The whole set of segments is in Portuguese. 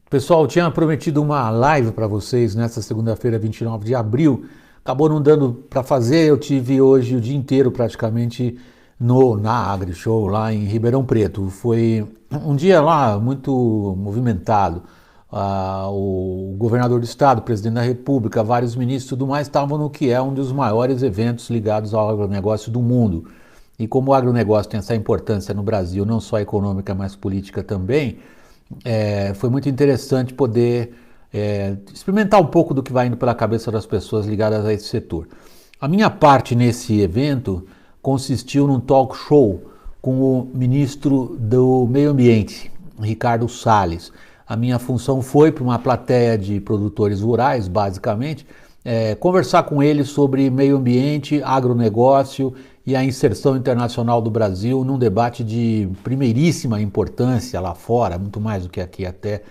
Pessoal, eu tinha prometido uma live para vocês nessa segunda-feira, 29 de abril. Acabou não dando para fazer. Eu tive hoje o dia inteiro praticamente na AgriShow, lá em Ribeirão Preto. Foi um dia lá muito movimentado. O governador do estado, o presidente da República, vários ministros e tudo mais estavam no que é um dos maiores eventos ligados ao agronegócio do mundo. E como o agronegócio tem essa importância no Brasil, não só econômica, mas política também, foi muito interessante poder experimentar um pouco do que vai indo pela cabeça das pessoas ligadas a esse setor. A minha parte nesse evento consistiu num talk show com o ministro do Meio Ambiente, Ricardo Salles. A minha função foi para uma plateia de produtores rurais, basicamente, conversar com eles sobre meio ambiente, agronegócio e a inserção internacional do Brasil num debate de primeiríssima importância lá fora, muito mais do que aqui até,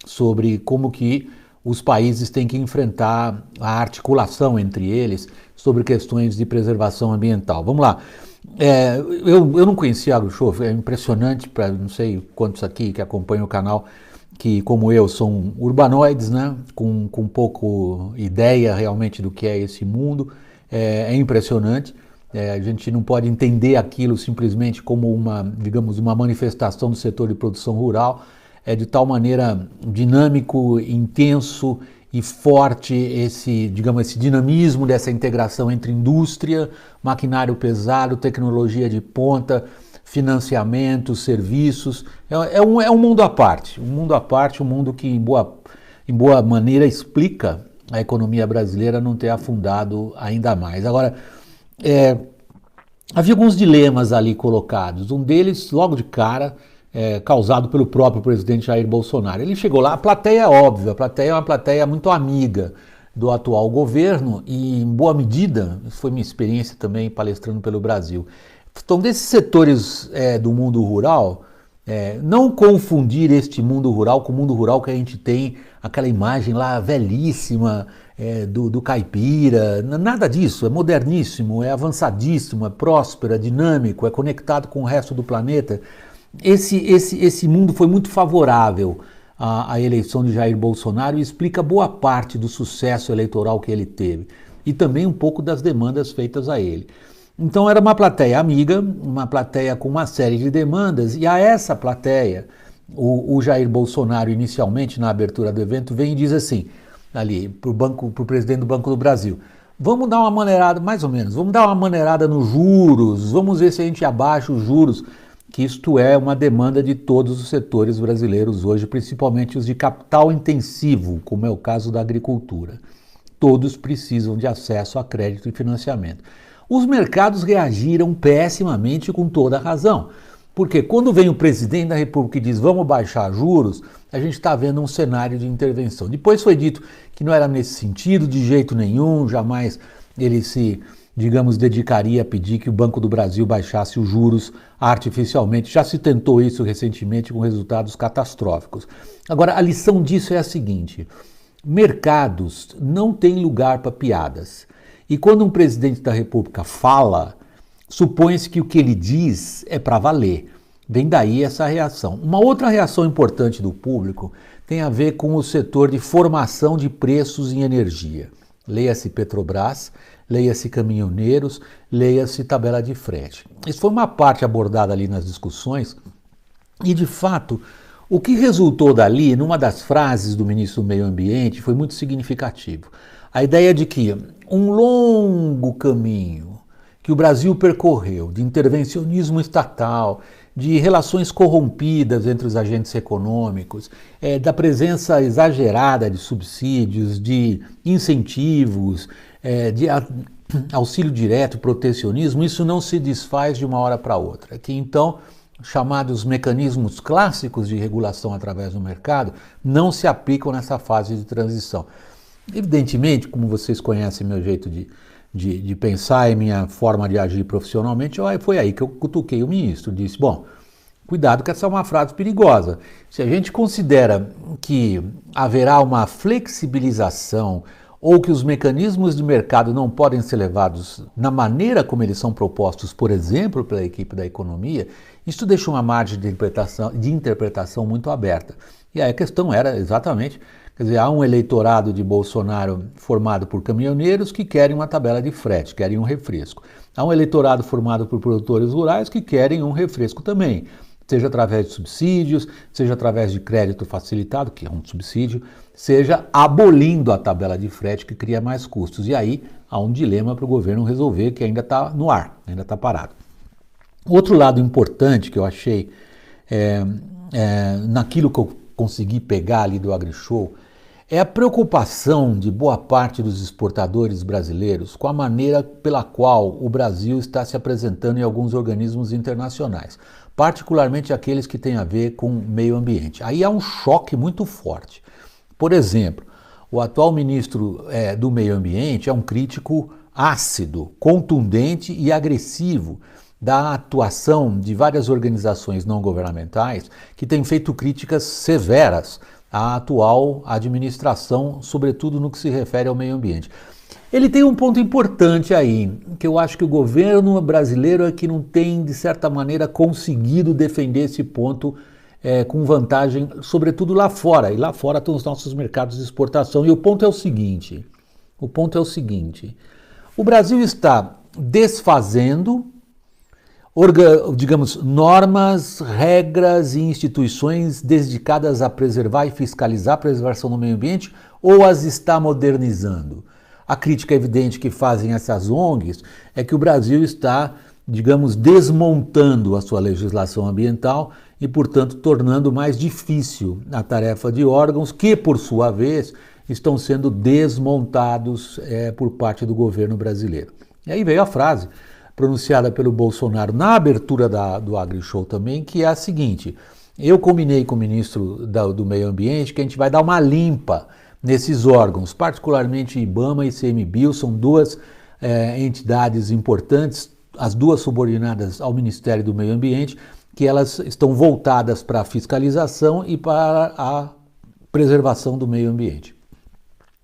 sobre como que os países têm que enfrentar a articulação entre eles sobre questões de preservação ambiental. Vamos lá. Eu não conhecia a AgriShow, é impressionante para não sei quantos aqui que acompanham o canal que, como eu, são urbanoides, né, com pouco ideia realmente do que é esse mundo. É impressionante. A gente não pode entender aquilo simplesmente como digamos, uma manifestação do setor de produção rural. É de tal maneira dinâmico, intenso e forte digamos, esse dinamismo dessa integração entre indústria, maquinário pesado, tecnologia de ponta, financiamento, serviços. É um mundo à parte, um mundo que em boa maneira explica a economia brasileira não ter afundado ainda mais. Agora, havia alguns dilemas ali colocados. Um deles, logo de cara, causado pelo próprio presidente Jair Bolsonaro. Ele chegou lá, a plateia é óbvia, a plateia é uma plateia muito amiga do atual governo e, em boa medida, isso foi minha experiência também palestrando pelo Brasil. Então, desses setores do mundo rural, não confundir este mundo rural com o mundo rural que a gente tem, aquela imagem lá velhíssima do caipira, nada disso, é moderníssimo, é avançadíssimo, é próspero, é dinâmico, é conectado com o resto do planeta. Esse mundo foi muito favorável à eleição de Jair Bolsonaro e explica boa parte do sucesso eleitoral que ele teve e também um pouco das demandas feitas a ele. Então era uma plateia amiga, uma plateia com uma série de demandas, e a essa plateia o Jair Bolsonaro, inicialmente na abertura do evento, vem e diz assim, ali para o presidente do Banco do Brasil: vamos dar uma maneirada, mais ou menos, vamos dar uma maneirada nos juros, vamos ver se a gente abaixa os juros, que isto é uma demanda de todos os setores brasileiros hoje, principalmente os de capital intensivo, como é o caso da agricultura. Todos precisam de acesso a crédito e financiamento. Os mercados reagiram pessimamente, com toda a razão, porque quando vem o presidente da República e diz vamos baixar juros, a gente está vendo um cenário de intervenção. Depois foi dito que não era nesse sentido, de jeito nenhum, jamais ele digamos, dedicaria a pedir que o Banco do Brasil baixasse os juros artificialmente. Já se tentou isso recentemente com resultados catastróficos. Agora, a lição disso é a seguinte: mercados não têm lugar para piadas. E quando um presidente da República fala, supõe-se que o que ele diz é para valer. Vem daí essa reação. Uma outra reação importante do público tem a ver com o setor de formação de preços em energia. Leia-se Petrobras, leia-se caminhoneiros, leia-se tabela de frete. Isso foi uma parte abordada ali nas discussões e, de fato, o que resultou dali, numa das frases do ministro do Meio Ambiente, foi muito significativo. A ideia de que um longo caminho que o Brasil percorreu de intervencionismo estatal, de relações corrompidas entre os agentes econômicos, da presença exagerada de subsídios, de incentivos, de auxílio direto, protecionismo, isso não se desfaz de uma hora para outra. Que então, chamados mecanismos clássicos de regulação através do mercado, não se aplicam nessa fase de transição. Evidentemente, como vocês conhecem meu jeito de pensar e minha forma de agir profissionalmente, foi aí que eu cutuquei o ministro, disse, bom, cuidado que essa é uma frase perigosa. Se a gente considera que haverá uma flexibilização ou que os mecanismos de mercado não podem ser levados na maneira como eles são propostos, por exemplo, pela equipe da economia, isso deixa uma margem de interpretação muito aberta. E aí a questão era exatamente, quer dizer, há um eleitorado de Bolsonaro formado por caminhoneiros que querem uma tabela de frete, querem um refresco. Há um eleitorado formado por produtores rurais que querem um refresco também, seja através de subsídios, seja através de crédito facilitado, que é um subsídio, seja abolindo a tabela de frete que cria mais custos. E aí há um dilema para o governo resolver que ainda está no ar, ainda está parado. Outro lado importante que eu achei naquilo que eu consegui pegar ali do AgriShow é a preocupação de boa parte dos exportadores brasileiros com a maneira pela qual o Brasil está se apresentando em alguns organismos internacionais, particularmente aqueles que têm a ver com meio ambiente. Aí há um choque muito forte. Por exemplo, o atual ministro do meio ambiente é um crítico ácido, contundente e agressivo da atuação de várias organizações não governamentais que têm feito críticas severas à atual administração, sobretudo no que se refere ao meio ambiente. Ele tem um ponto importante aí, que eu acho que o governo brasileiro é que não tem, de certa maneira, conseguido defender esse ponto com vantagem, sobretudo lá fora. E lá fora estão os nossos mercados de exportação. E o ponto é o seguinte, o Brasil está desfazendo digamos, normas, regras e instituições dedicadas a preservar e fiscalizar a preservação do meio ambiente ou as está modernizando? A crítica evidente que fazem essas ONGs é que o Brasil está, digamos, desmontando a sua legislação ambiental e, portanto, tornando mais difícil a tarefa de órgãos que, por sua vez, estão sendo desmontados por parte do governo brasileiro. E aí veio a frase pronunciada pelo Bolsonaro na abertura do AgriShow também, que é a seguinte: eu combinei com o ministro do Meio Ambiente que a gente vai dar uma limpa nesses órgãos, particularmente IBAMA e ICMBio, são duas entidades importantes, as duas subordinadas ao Ministério do Meio Ambiente, que elas estão voltadas para a fiscalização e para a preservação do meio ambiente.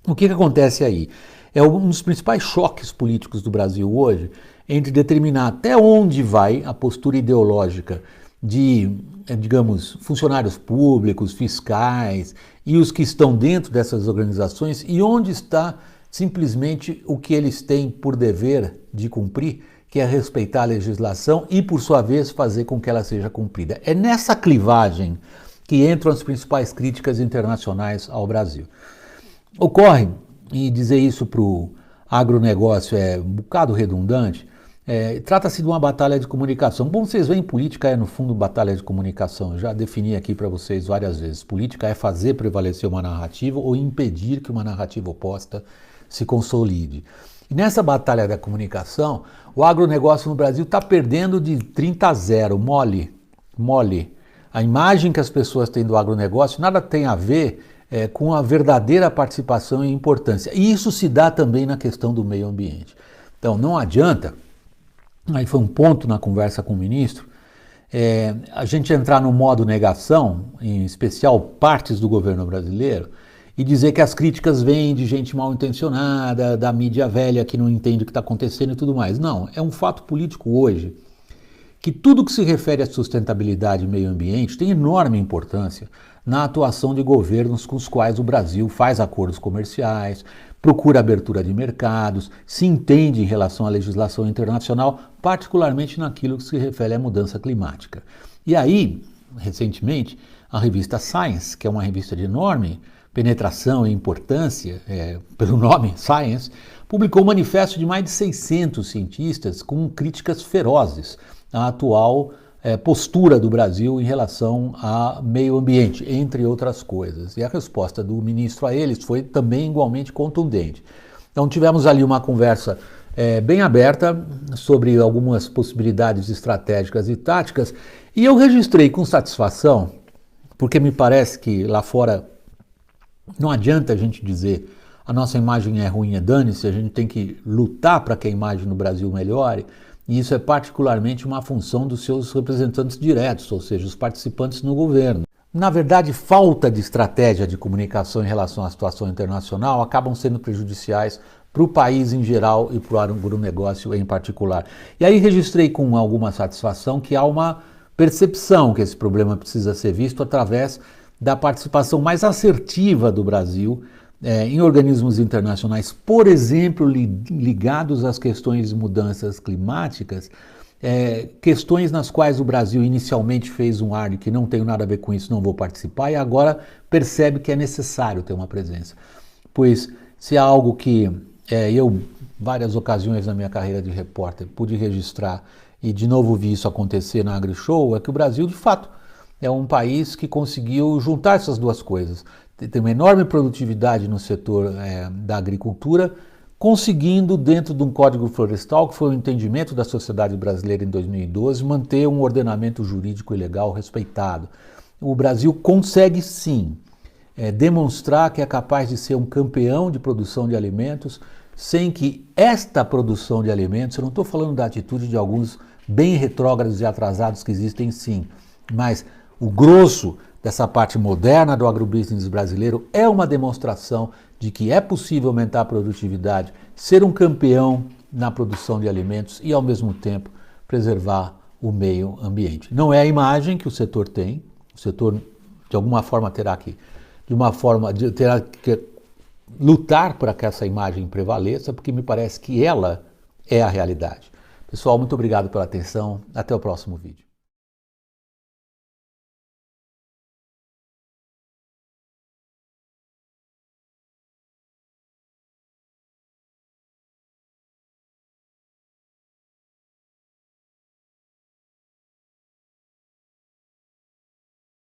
O que acontece aí? É um dos principais choques políticos do Brasil hoje, entre determinar até onde vai a postura ideológica de, digamos, funcionários públicos, fiscais e os que estão dentro dessas organizações e onde está simplesmente o que eles têm por dever de cumprir, que é respeitar a legislação e, por sua vez, fazer com que ela seja cumprida. É nessa clivagem que entram as principais críticas internacionais ao Brasil. Ocorre, e dizer isso para o agronegócio é um bocado redundante, trata-se de uma batalha de comunicação. Bom, vocês veem, política é no fundo batalha de comunicação. Eu já defini aqui para vocês várias vezes. Política é fazer prevalecer uma narrativa ou impedir que uma narrativa oposta se consolide. E nessa batalha da comunicação, o agronegócio no Brasil está perdendo de 30-0, mole. A imagem que as pessoas têm do agronegócio nada tem a ver com a verdadeira participação e importância. E isso se dá também na questão do meio ambiente. Então, não adianta, aí foi um ponto na conversa com o ministro, a gente entrar no modo negação, em especial partes do governo brasileiro, e dizer que as críticas vêm de gente mal intencionada, da mídia velha que não entende o que está acontecendo e tudo mais. Não, é um fato político hoje que tudo que se refere à sustentabilidade e meio ambiente tem enorme importância na atuação de governos com os quais o Brasil faz acordos comerciais, procura abertura de mercados, se entende em relação à legislação internacional, particularmente naquilo que se refere à mudança climática. E aí, recentemente, a revista Science, que é uma revista de enorme penetração e importância, pelo nome Science, publicou um manifesto de mais de 600 cientistas com críticas ferozes à atual postura do Brasil em relação ao meio ambiente, entre outras coisas. E a resposta do ministro a eles foi também igualmente contundente. Então tivemos ali uma conversa bem aberta sobre algumas possibilidades estratégicas e táticas, e eu registrei com satisfação, porque me parece que lá fora não adianta a gente dizer a nossa imagem é ruim, dane-se, a gente tem que lutar para que a imagem no Brasil melhore, e isso é particularmente uma função dos seus representantes diretos, ou seja, os participantes no governo. Na verdade, falta de estratégia de comunicação em relação à situação internacional acabam sendo prejudiciais para o país em geral e para o agronegócio em particular. E aí registrei com alguma satisfação que há uma percepção que esse problema precisa ser visto através da participação mais assertiva do Brasil em organismos internacionais, por exemplo, ligados às questões de mudanças climáticas, questões nas quais o Brasil inicialmente fez um ar de que não tenho nada a ver com isso, não vou participar, e agora percebe que é necessário ter uma presença. Pois se há algo que eu, várias ocasiões na minha carreira de repórter, pude registrar, e de novo vi isso acontecer na AgriShow, é que o Brasil, de fato, é um país que conseguiu juntar essas duas coisas. Tem uma enorme produtividade no setor da agricultura, conseguindo, dentro de um código florestal, que foi o entendimento da sociedade brasileira em 2012, manter um ordenamento jurídico e legal respeitado. O Brasil consegue, sim, demonstrar que é capaz de ser um campeão de produção de alimentos, sem que esta produção de alimentos, eu não estou falando da atitude de alguns bem retrógrados e atrasados que existem, sim, mas o grosso dessa parte moderna do agrobusiness brasileiro é uma demonstração de que é possível aumentar a produtividade, ser um campeão na produção de alimentos e, ao mesmo tempo, preservar o meio ambiente. Não é a imagem que o setor tem, o setor, de alguma forma, terá que lutar para que essa imagem prevaleça, porque me parece que ela é a realidade. Pessoal, muito obrigado pela atenção. Até o próximo vídeo.